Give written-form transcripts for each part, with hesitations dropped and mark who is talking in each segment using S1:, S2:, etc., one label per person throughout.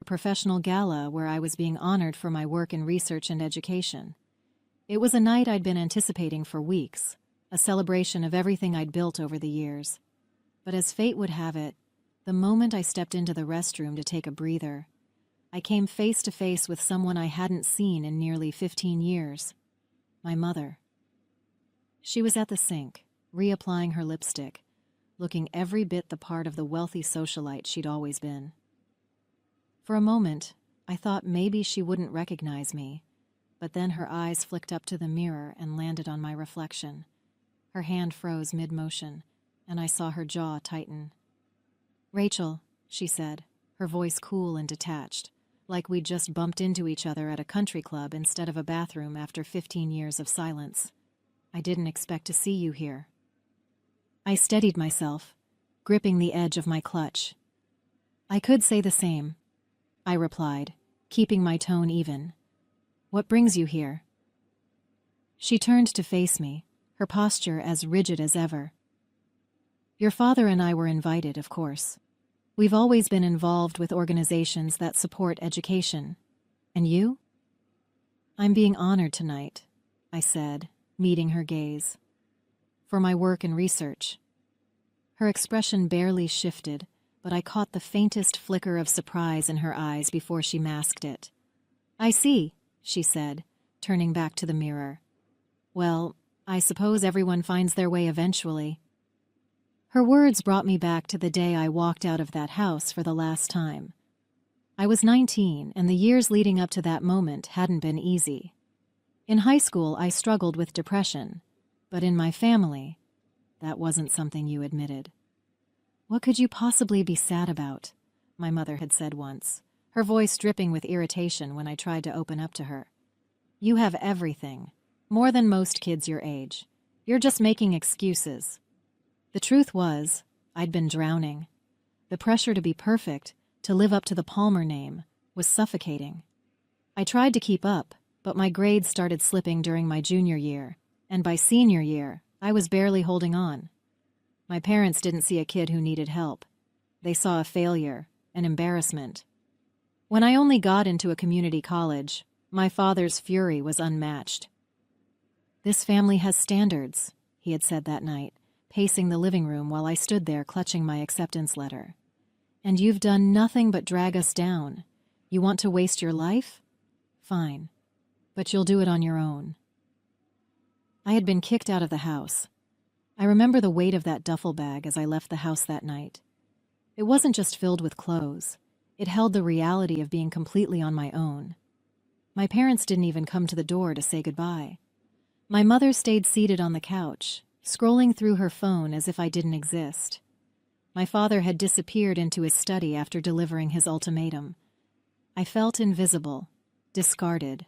S1: a professional gala where I was being honored for my work in research and education. It was a night I'd been anticipating for weeks, a celebration of everything I'd built over the years. But as fate would have it, the moment I stepped into the restroom to take a breather, I came face to face with someone I hadn't seen in nearly 15 years. My mother. She was at the sink, reapplying her lipstick, looking every bit the part of the wealthy socialite she'd always been. For a moment, I thought maybe she wouldn't recognize me, but then her eyes flicked up to the mirror and landed on my reflection. Her hand froze mid-motion, and I saw her jaw tighten. "Rachel," she said, her voice cool and detached, like we'd just bumped into each other at a country club instead of a bathroom after 15 years of silence. "I didn't expect to see you here." I steadied myself, gripping the edge of my clutch. "I could say the same," I replied, keeping my tone even. "What brings you here?" She turned to face me, her posture as rigid as ever. "Your father and I were invited, of course. We've always been involved with organizations that support education. And you?" "I'm being honored tonight," I said, meeting her gaze. "For my work in research." Her expression barely shifted, but I caught the faintest flicker of surprise in her eyes before she masked it. "I see," she said, turning back to the mirror. "Well, I suppose everyone finds their way eventually." Her words brought me back to the day I walked out of that house for the last time. I was 19, and the years leading up to that moment hadn't been easy. In high school, I struggled with depression, but in my family, that wasn't something you admitted. "What could you possibly be sad about?" my mother had said once, her voice dripping with irritation when I tried to open up to her. "You have everything, more than most kids your age. You're just making excuses." The truth was, I'd been drowning. The pressure to be perfect, to live up to the Palmer name, was suffocating. I tried to keep up, but my grades started slipping during my junior year, and by senior year, I was barely holding on. My parents didn't see a kid who needed help. They saw a failure, an embarrassment. When I only got into a community college, my father's fury was unmatched. "This family has standards," he had said that night, pacing the living room while I stood there clutching my acceptance letter. "And you've done nothing but drag us down. You want to waste your life? Fine. But you'll do it on your own." I had been kicked out of the house. I remember the weight of that duffel bag as I left the house that night. It wasn't just filled with clothes. It held the reality of being completely on my own. My parents didn't even come to the door to say goodbye. My mother stayed seated on the couch, scrolling through her phone as if I didn't exist. My father had disappeared into his study after delivering his ultimatum. I felt invisible, discarded,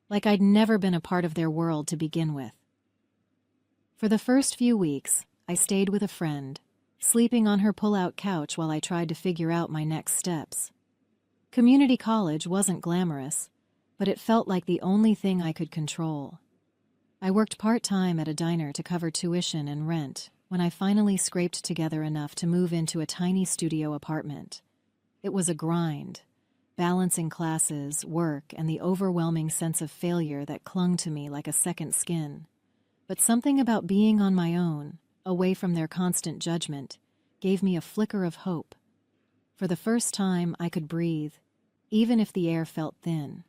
S1: like I'd never been a part of their world to begin with. For the first few weeks, I stayed with a friend, sleeping on her pull-out couch while I tried to figure out my next steps. Community college wasn't glamorous, but it felt like the only thing I could control. I worked part-time at a diner to cover tuition and rent when I finally scraped together enough to move into a tiny studio apartment. It was a grind, balancing classes, work, and the overwhelming sense of failure that clung to me like a second skin. But something about being on my own, away from their constant judgment, gave me a flicker of hope. For the first time, I could breathe, even if the air felt thin.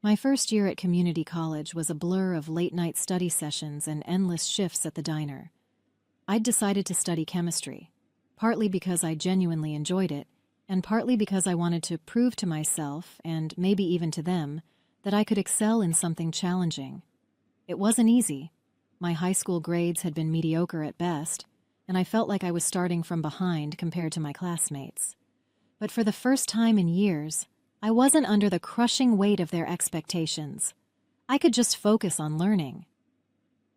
S1: My first year at community college was a blur of late-night study sessions and endless shifts at the diner. I'd decided to study chemistry, partly because I genuinely enjoyed it, and partly because I wanted to prove to myself, and maybe even to them, that I could excel in something challenging. It wasn't easy. My high school grades had been mediocre at best, and I felt like I was starting from behind compared to my classmates. But for the first time in years, I wasn't under the crushing weight of their expectations. I could just focus on learning.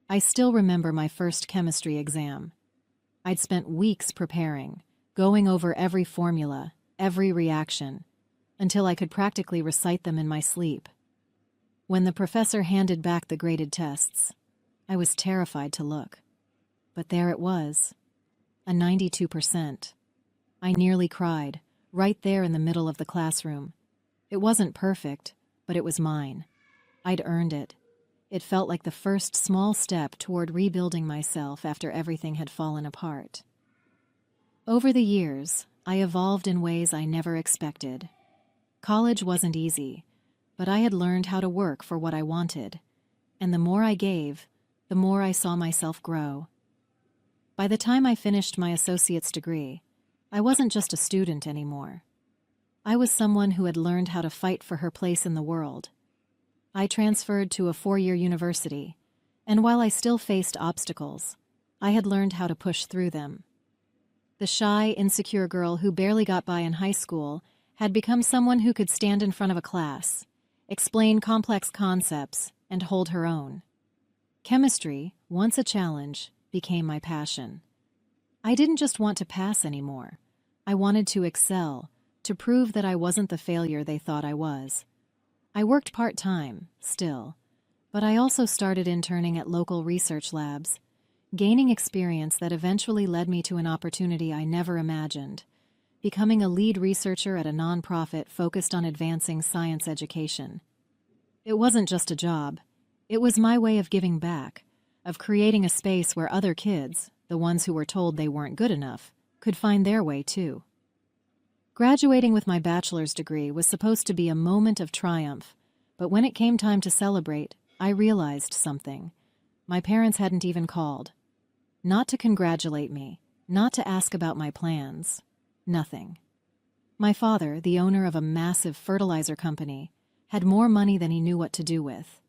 S1: I still remember my first chemistry exam. I'd spent weeks preparing, going over every formula, every reaction, until I could practically recite them in my sleep. When the professor handed back the graded tests, I was terrified to look. But there it was, a 92%. I nearly cried, right there in the middle of the classroom. It wasn't perfect, but it was mine. I'd earned it. It felt like the first small step toward rebuilding myself after everything had fallen apart. Over the years, I evolved in ways I never expected. College wasn't easy, but I had learned how to work for what I wanted, and the more I gave, the more I saw myself grow. By the time I finished my associate's degree, I wasn't just a student anymore. I was someone who had learned how to fight for her place in the world. I transferred to a 4-year university, and while I still faced obstacles, I had learned how to push through them. The shy, insecure girl who barely got by in high school had become someone who could stand in front of a class, explain complex concepts, and hold her own. Chemistry, once a challenge, became my passion. I didn't just want to pass anymore. I wanted to excel, to prove that I wasn't the failure they thought I was. I worked part-time, still, but I also started interning at local research labs, gaining experience that eventually led me to an opportunity I never imagined, becoming a lead researcher at a nonprofit focused on advancing science education. It wasn't just a job. It was my way of giving back, of creating a space where other kids, the ones who were told they weren't good enough, could find their way too. Graduating with my bachelor's degree was supposed to be a moment of triumph, but when it came time to celebrate, I realized something. My parents hadn't even called. Not to congratulate me, not to ask about my plans. Nothing. My father, the owner of a massive fertilizer company, had more money than he knew what to do with.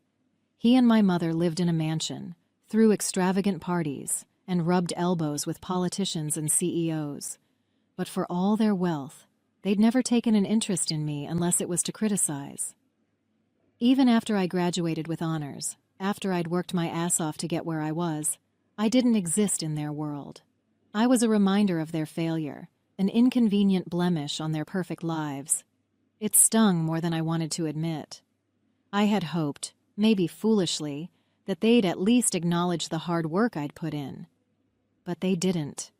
S1: He and my mother lived in a mansion, threw extravagant parties, and rubbed elbows with politicians and CEOs. But for all their wealth, they'd never taken an interest in me unless it was to criticize. Even after I graduated with honors, after I'd worked my ass off to get where I was, I didn't exist in their world. I was a reminder of their failure, an inconvenient blemish on their perfect lives. It stung more than I wanted to admit. I had hoped, maybe foolishly, that they'd at least acknowledge the hard work I'd put in. But they didn't.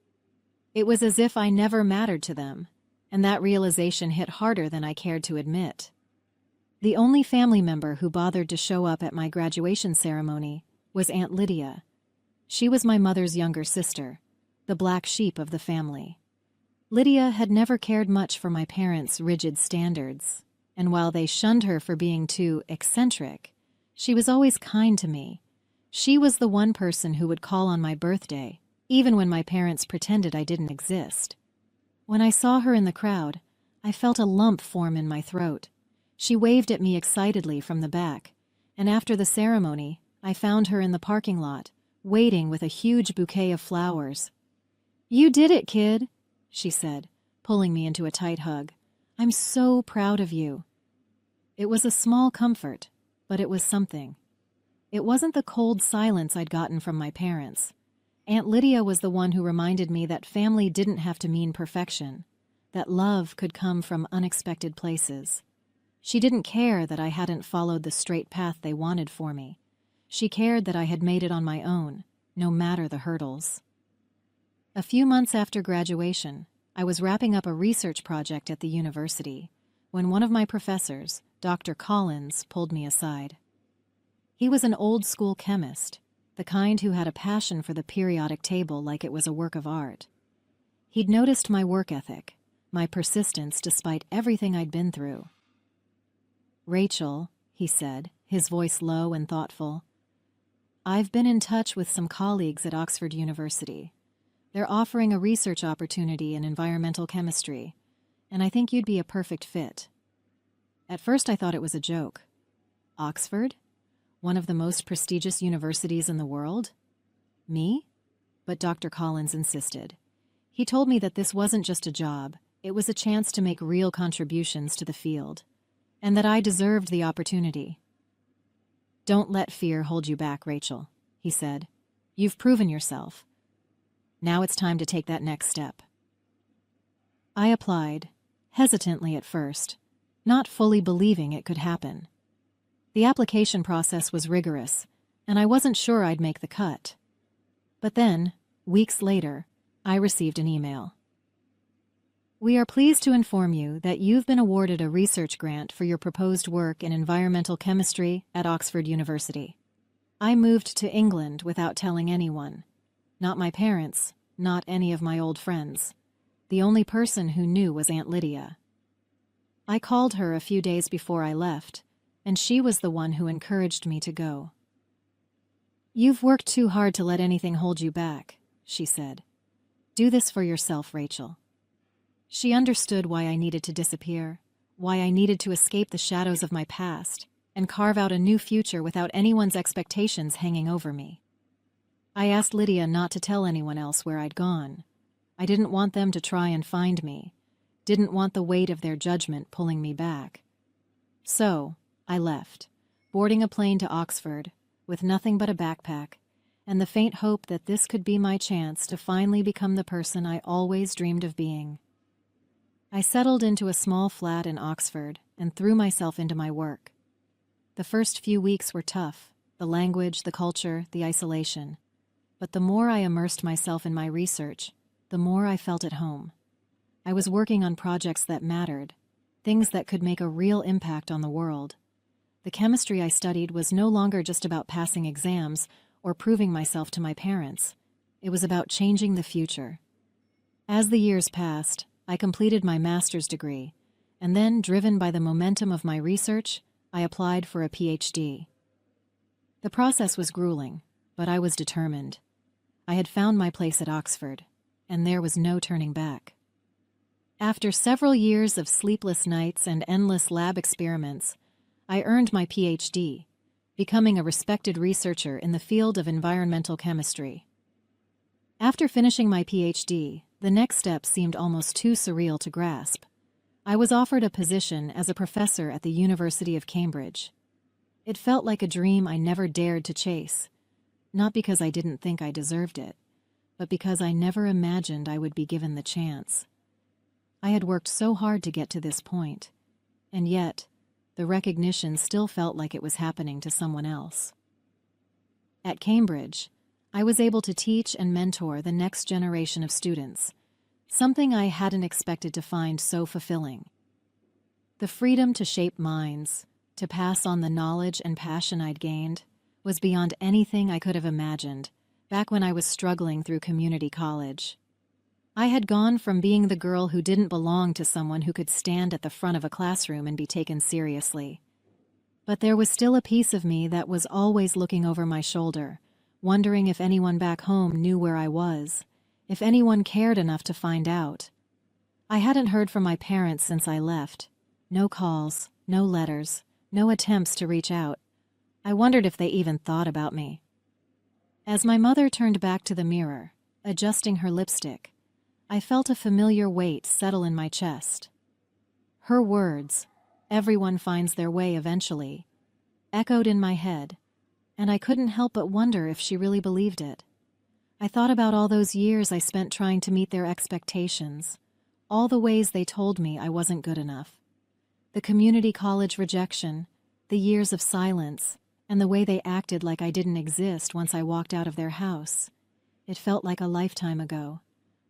S1: It was as if I never mattered to them, and that realization hit harder than I cared to admit. The only family member who bothered to show up at my graduation ceremony was Aunt Lydia. She was my mother's younger sister, the black sheep of the family. Lydia had never cared much for my parents' rigid standards, and while they shunned her for being too eccentric, she was always kind to me. She was the one person who would call on my birthday, even when my parents pretended I didn't exist. When I saw her in the crowd, I felt a lump form in my throat. She waved at me excitedly from the back, and after the ceremony, I found her in the parking lot, waiting with a huge bouquet of flowers. "You did it, kid," she said, pulling me into a tight hug. "I'm so proud of you." It was a small comfort, but it was something. It wasn't the cold silence I'd gotten from my parents. Aunt Lydia was the one who reminded me that family didn't have to mean perfection, that love could come from unexpected places. She didn't care that I hadn't followed the straight path they wanted for me. She cared that I had made it on my own, no matter the hurdles. A few months after graduation, I was wrapping up a research project at the university when one of my professors, Dr. Collins, pulled me aside. He was an old-school chemist, the kind who had a passion for the periodic table like it was a work of art. He'd noticed my work ethic, my persistence despite everything I'd been through. "Rachel," he said, his voice low and thoughtful, "I've been in touch with some colleagues at Oxford University. They're offering a research opportunity in environmental chemistry, and I think you'd be a perfect fit." At first I thought it was a joke. Oxford? One of the most prestigious universities in the world? Me? But Dr. Collins insisted. He told me that this wasn't just a job, it was a chance to make real contributions to the field, and that I deserved the opportunity. "Don't let fear hold you back, Rachel," he said. "You've proven yourself. Now it's time to take that next step." I applied, hesitantly at first, not fully believing it could happen. The application process was rigorous, and I wasn't sure I'd make the cut. But then, weeks later, I received an email. We are pleased to inform you that you've been awarded a research grant for your proposed work in environmental chemistry at Oxford University. I moved to England without telling anyone. Not my parents, not any of my old friends. The only person who knew was Aunt Lydia. I called her a few days before I left, and she was the one who encouraged me to go. "You've worked too hard to let anything hold you back," she said. "Do this for yourself, Rachel." She understood why I needed to disappear, why I needed to escape the shadows of my past and carve out a new future without anyone's expectations hanging over me. I asked Lydia not to tell anyone else where I'd gone. I didn't want them to try and find me, didn't want the weight of their judgment pulling me back. So, I left, boarding a plane to Oxford, with nothing but a backpack, and the faint hope that this could be my chance to finally become the person I always dreamed of being. I settled into a small flat in Oxford and threw myself into my work. The first few weeks were tough, the language, the culture, the isolation. But the more I immersed myself in my research, the more I felt at home. I was working on projects that mattered, things that could make a real impact on the world. The chemistry I studied was no longer just about passing exams or proving myself to my parents. It was about changing the future. As the years passed, I completed my master's degree, and then, driven by the momentum of my research, I applied for a PhD. The process was grueling, but I was determined. I had found my place at Oxford, and there was no turning back. After several years of sleepless nights and endless lab experiments, I earned my PhD, becoming a respected researcher in the field of environmental chemistry. After finishing my PhD, the next step seemed almost too surreal to grasp. I was offered a position as a professor at the University of Cambridge. It felt like a dream I never dared to chase, not because I didn't think I deserved it, but because I never imagined I would be given the chance. I had worked so hard to get to this point, and yet, the recognition still felt like it was happening to someone else. At Cambridge, I was able to teach and mentor the next generation of students, something I hadn't expected to find so fulfilling. The freedom to shape minds, to pass on the knowledge and passion I'd gained, was beyond anything I could have imagined back when I was struggling through community college. I had gone from being the girl who didn't belong to someone who could stand at the front of a classroom and be taken seriously. But there was still a piece of me that was always looking over my shoulder, wondering if anyone back home knew where I was, if anyone cared enough to find out. I hadn't heard from my parents since I left. No calls, no letters, no attempts to reach out. I wondered if they even thought about me. As my mother turned back to the mirror, adjusting her lipstick, I felt a familiar weight settle in my chest. Her words, "Everyone finds their way eventually," echoed in my head, and I couldn't help but wonder if she really believed it. I thought about all those years I spent trying to meet their expectations, all the ways they told me I wasn't good enough. The community college rejection, the years of silence, and the way they acted like I didn't exist once I walked out of their house. It felt like a lifetime ago,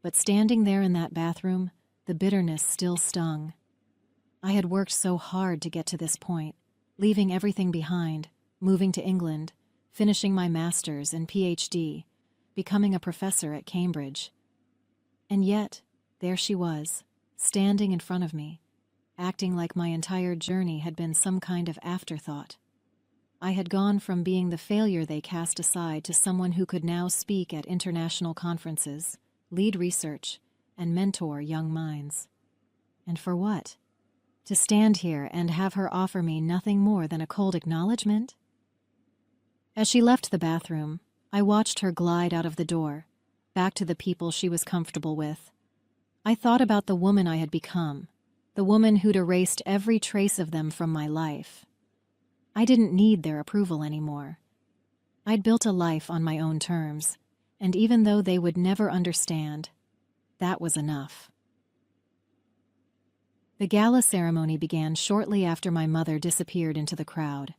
S1: but standing there in that bathroom, the bitterness still stung. I had worked so hard to get to this point, leaving everything behind, moving to England, finishing my master's and PhD, becoming a professor at Cambridge. And yet, there she was, standing in front of me, acting like my entire journey had been some kind of afterthought. I had gone from being the failure they cast aside to someone who could now speak at international conferences, lead research, and mentor young minds. And for what? To stand here and have her offer me nothing more than a cold acknowledgement? As she left the bathroom, I watched her glide out of the door, back to the people she was comfortable with. I thought about the woman I had become, the woman who'd erased every trace of them from my life. I didn't need their approval anymore. I'd built a life on my own terms, and even though they would never understand, that was enough. The gala ceremony began shortly after my mother disappeared into the crowd.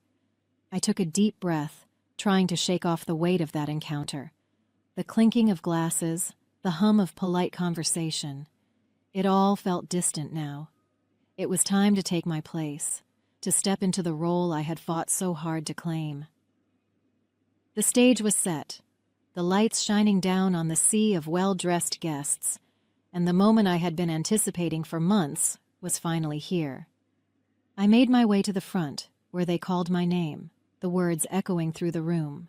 S1: I took a deep breath, trying to shake off the weight of that encounter. The clinking of glasses, the hum of polite conversation. It all felt distant now. It was time to take my place, to step into the role I had fought so hard to claim. The stage was set, the lights shining down on the sea of well-dressed guests, and the moment I had been anticipating for months was finally here. I made my way to the front, where they called my name, the words echoing through the room.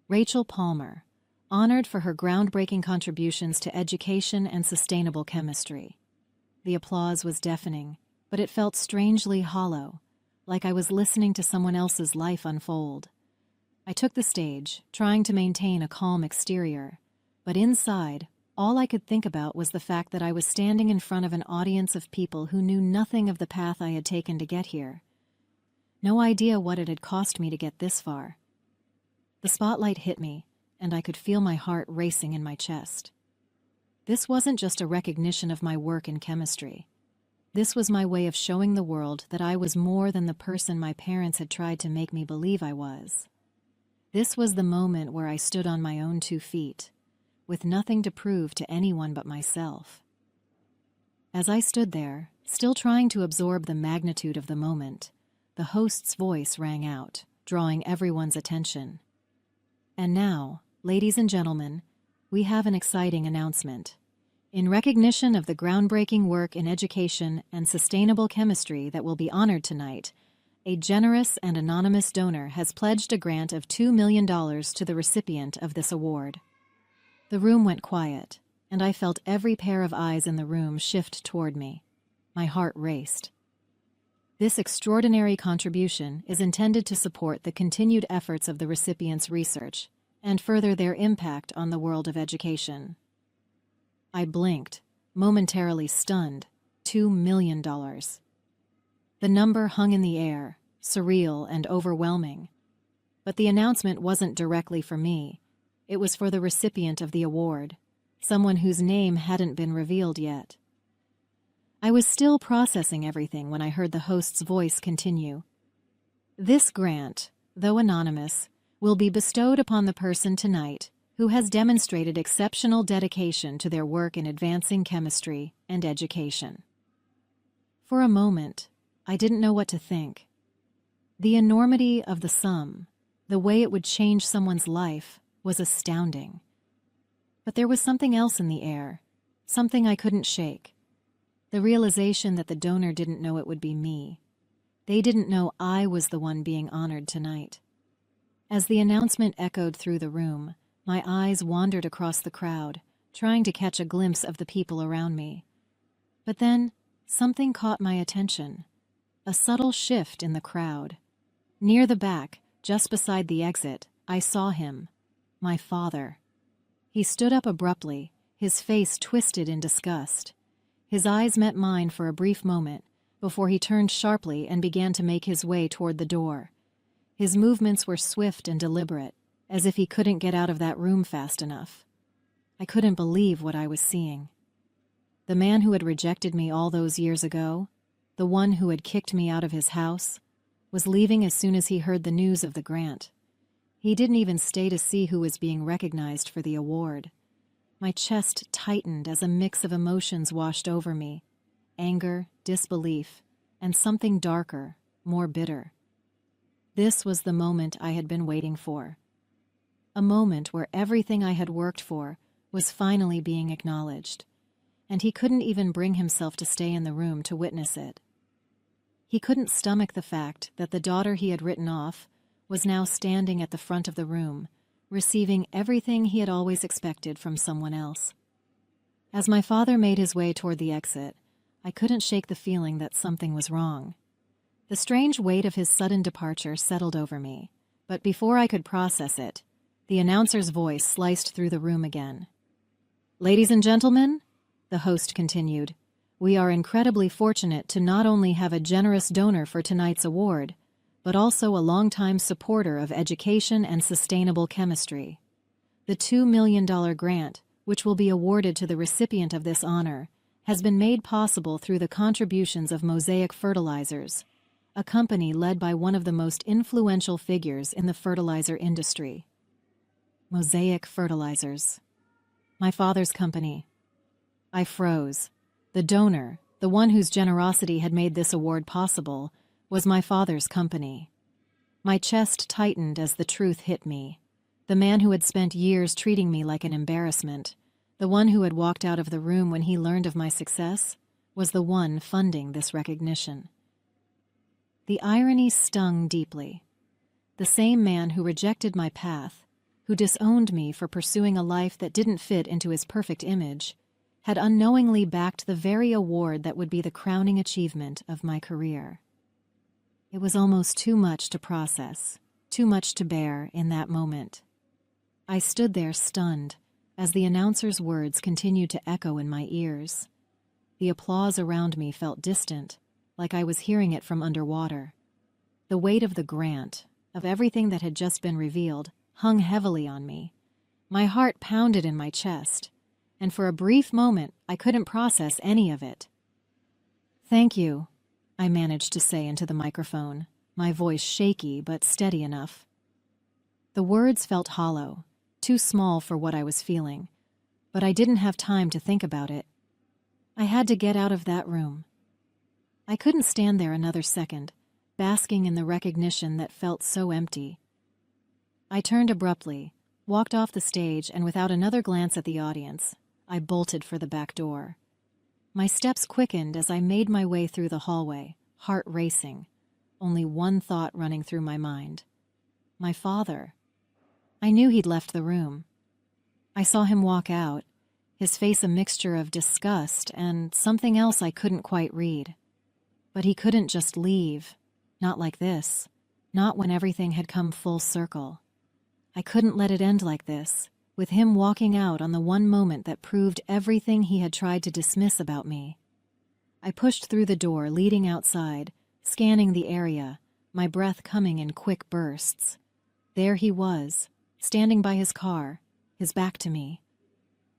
S1: Rachel Palmer, honored for her groundbreaking contributions to education and sustainable chemistry. The applause was deafening, but it felt strangely hollow, like I was listening to someone else's life unfold. I took the stage, trying to maintain a calm exterior, but inside, all I could think about was the fact that I was standing in front of an audience of people who knew nothing of the path I had taken to get here. No idea what it had cost me to get this far. The spotlight hit me, and I could feel my heart racing in my chest. This wasn't just a recognition of my work in chemistry. This was my way of showing the world that I was more than the person my parents had tried to make me believe I was. This was the moment where I stood on my own 2 feet, with nothing to prove to anyone but myself. As I stood there, still trying to absorb the magnitude of the moment, the host's voice rang out, drawing everyone's attention. And now, ladies and gentlemen, we have an exciting announcement. In recognition of the groundbreaking work in education and sustainable chemistry that will be honored tonight, a generous and anonymous donor has pledged a grant of $2 million to the recipient of this award. The room went quiet, and I felt every pair of eyes in the room shift toward me. My heart raced. This extraordinary contribution is intended to support the continued efforts of the recipient's research and further their impact on the world of education. I blinked, momentarily stunned. $2 million. The number hung in the air, surreal and overwhelming. But the announcement wasn't directly for me. It was for the recipient of the award, someone whose name hadn't been revealed yet. I was still processing everything when I heard the host's voice continue. This grant, though anonymous, will be bestowed upon the person tonight who has demonstrated exceptional dedication to their work in advancing chemistry and education. For a moment, I didn't know what to think. The enormity of the sum, the way it would change someone's life, was astounding. But there was something else in the air, something I couldn't shake. The realization that the donor didn't know it would be me. They didn't know I was the one being honored tonight. As the announcement echoed through the room, my eyes wandered across the crowd, trying to catch a glimpse of the people around me. But then, something caught my attention. A subtle shift in the crowd. Near the back, just beside the exit, I saw him. My father. He stood up abruptly, his face twisted in disgust. His eyes met mine for a brief moment, before he turned sharply and began to make his way toward the door. His movements were swift and deliberate, as if he couldn't get out of that room fast enough. I couldn't believe what I was seeing. The man who had rejected me all those years ago, the one who had kicked me out of his house, was leaving as soon as he heard the news of the grant. He didn't even stay to see who was being recognized for the award. My chest tightened as a mix of emotions washed over me: anger, disbelief, and something darker, more bitter. This was the moment I had been waiting for. A moment where everything I had worked for was finally being acknowledged, and he couldn't even bring himself to stay in the room to witness it. He couldn't stomach the fact that the daughter he had written off was now standing at the front of the room, receiving everything he had always expected from someone else. As my father made his way toward the exit, I couldn't shake the feeling that something was wrong. The strange weight of his sudden departure settled over me, but before I could process it, the announcer's voice sliced through the room again. "Ladies and gentlemen," the host continued, "we are incredibly fortunate to not only have a generous donor for tonight's award, but also a longtime supporter of education and sustainable chemistry. The $2 million grant, which will be awarded to the recipient of this honor, has been made possible through the contributions of Mosaic Fertilizers, a company led by one of the most influential figures in the fertilizer industry." Mosaic Fertilizers. My father's company. I froze. The donor, the one whose generosity had made this award possible, was my father's company. My chest tightened as the truth hit me. The man who had spent years treating me like an embarrassment, the one who had walked out of the room when he learned of my success, was the one funding this recognition. The irony stung deeply. The same man who rejected my path, who disowned me for pursuing a life that didn't fit into his perfect image, had unknowingly backed the very award that would be the crowning achievement of my career. It was almost too much to process, too much to bear in that moment. I stood there stunned as the announcer's words continued to echo in my ears. The applause around me felt distant, like I was hearing it from underwater. The weight of the grant, of everything that had just been revealed, hung heavily on me. My heart pounded in my chest, and for a brief moment I couldn't process any of it. "Thank you," I managed to say into the microphone, my voice shaky but steady enough. The words felt hollow, too small for what I was feeling, but I didn't have time to think about it. I had to get out of that room. I couldn't stand there another second, basking in the recognition that felt so empty. I turned abruptly, walked off the stage, and without another glance at the audience, I bolted for the back door. My steps quickened as I made my way through the hallway, heart racing, only one thought running through my mind. My father. I knew he'd left the room. I saw him walk out, his face a mixture of disgust and something else I couldn't quite read. But he couldn't just leave, not like this, not when everything had come full circle. I couldn't let it end like this, with him walking out on the one moment that proved everything he had tried to dismiss about me. I pushed through the door leading outside, scanning the area, my breath coming in quick bursts. There he was, standing by his car, his back to me.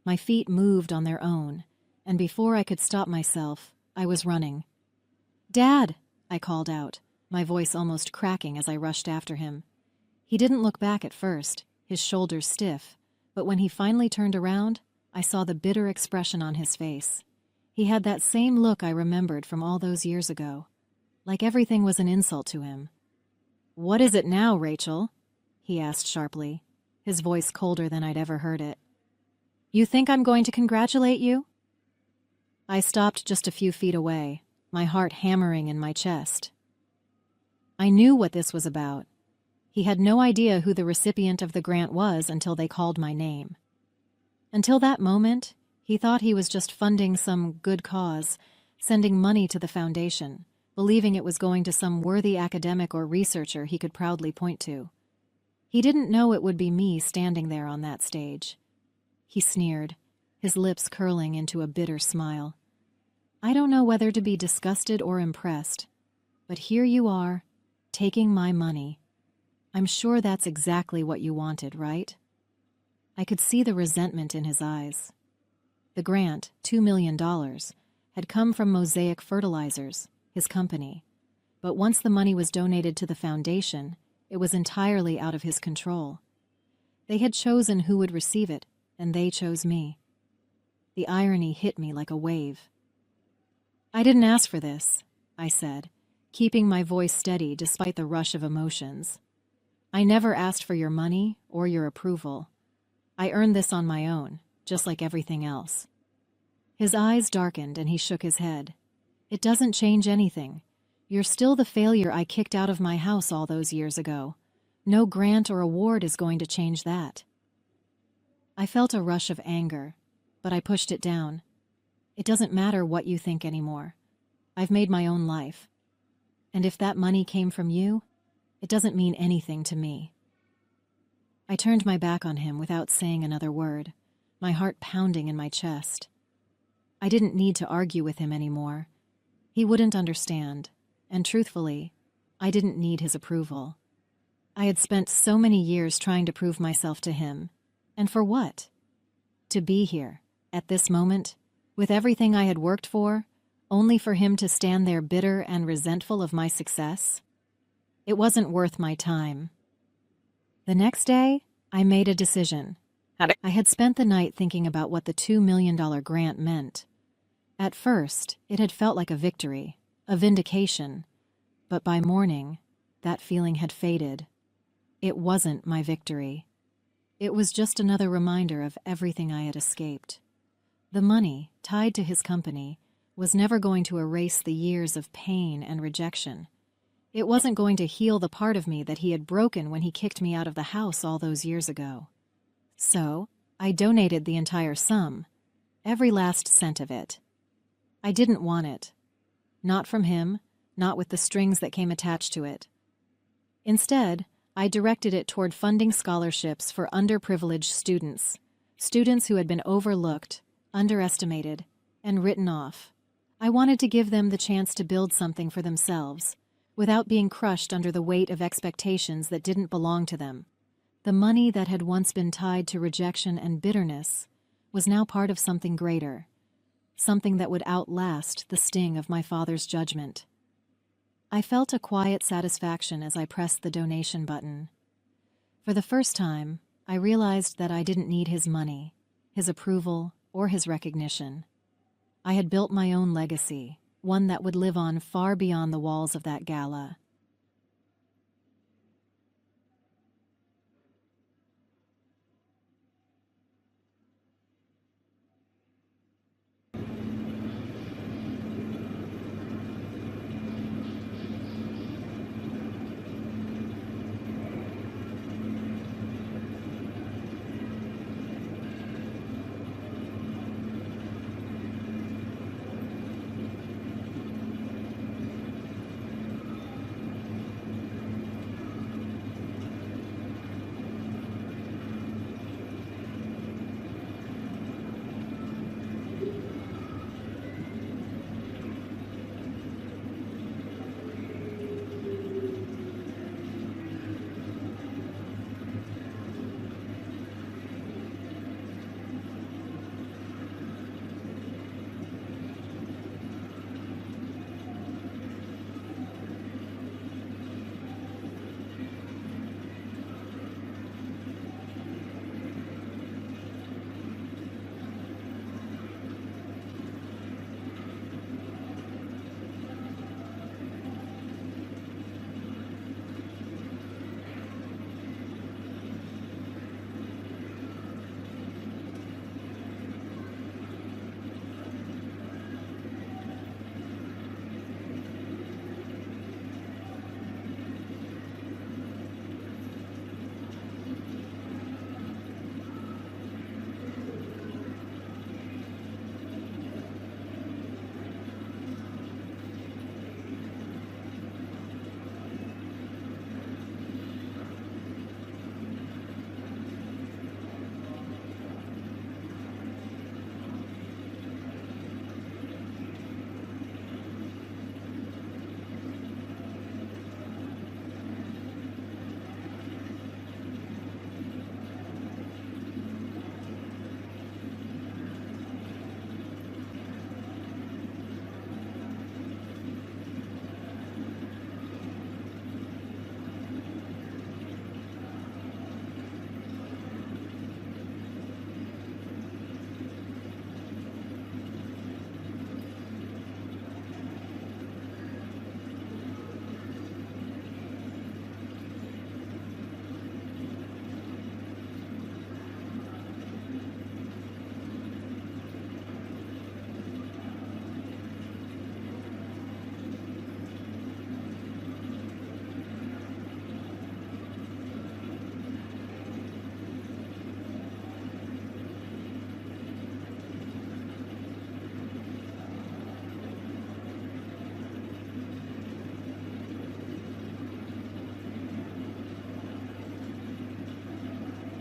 S1: My feet moved on their own, and before I could stop myself, I was running. "Dad!" I called out, my voice almost cracking as I rushed after him. He didn't look back at first, his shoulders stiff, but when he finally turned around, I saw the bitter expression on his face. He had that same look I remembered from all those years ago, like everything was an insult to him. "What is it now, Rachel?" he asked sharply, his voice colder than I'd ever heard it. "You think I'm going to congratulate you?" I stopped just a few feet away, my heart hammering in my chest. I knew what this was about. He had no idea who the recipient of the grant was until they called my name. Until that moment, he thought he was just funding some good cause, sending money to the foundation, believing it was going to some worthy academic or researcher he could proudly point to. He didn't know it would be me standing there on that stage. He sneered, his lips curling into a bitter smile. I don't know whether to be disgusted or impressed, but here you are, taking my money. I'm sure that's exactly what you wanted, right? I could see the resentment in his eyes. The grant, $2 million, had come from Mosaic Fertilizers, his company. But once the money was donated to the foundation, it was entirely out of his control. They had chosen who would receive it, and they chose me. The irony hit me like a wave. "I didn't ask for this," I said, keeping my voice steady despite the rush of emotions. "I never asked for your money or your approval. I earned this on my own, just like everything else." His eyes darkened and he shook his head. "It doesn't change anything. You're still the failure I kicked out of my house all those years ago. No grant or award is going to change that." I felt a rush of anger, but I pushed it down. It doesn't matter what you think anymore. I've made my own life. And if that money came from you, it doesn't mean anything to me. I turned my back on him without saying another word, my heart pounding in my chest. I didn't need to argue with him anymore. He wouldn't understand, and truthfully, I didn't need his approval. I had spent so many years trying to prove myself to him, and for what? To be here, at this moment, with everything I had worked for, only for him to stand there bitter and resentful of my success? It wasn't worth my time. The next day, I made a decision. I had spent the night thinking about what the $2 million grant meant. At first, it had felt like a victory, a vindication, but by morning, that feeling had faded. It wasn't my victory. It was just another reminder of everything I had escaped. The money, tied to his company, was never going to erase the years of pain and rejection. It wasn't going to heal the part of me that he had broken when he kicked me out of the house all those years ago. So, I donated the entire sum, every last cent of it. I didn't want it. Not from him, not with the strings that came attached to it. Instead, I directed it toward funding scholarships for underprivileged students who had been overlooked, underestimated, and written off. I wanted to give them the chance to build something for themselves, without being crushed under the weight of expectations that didn't belong to them. The money that had once been tied to rejection and bitterness was now part of something greater, something that would outlast the sting of my father's judgment. I felt a quiet satisfaction as I pressed the donation button. For the first time, I realized that I didn't need his money, his approval, or his recognition. I had built my own legacy, one that would live on far beyond the walls of that gala.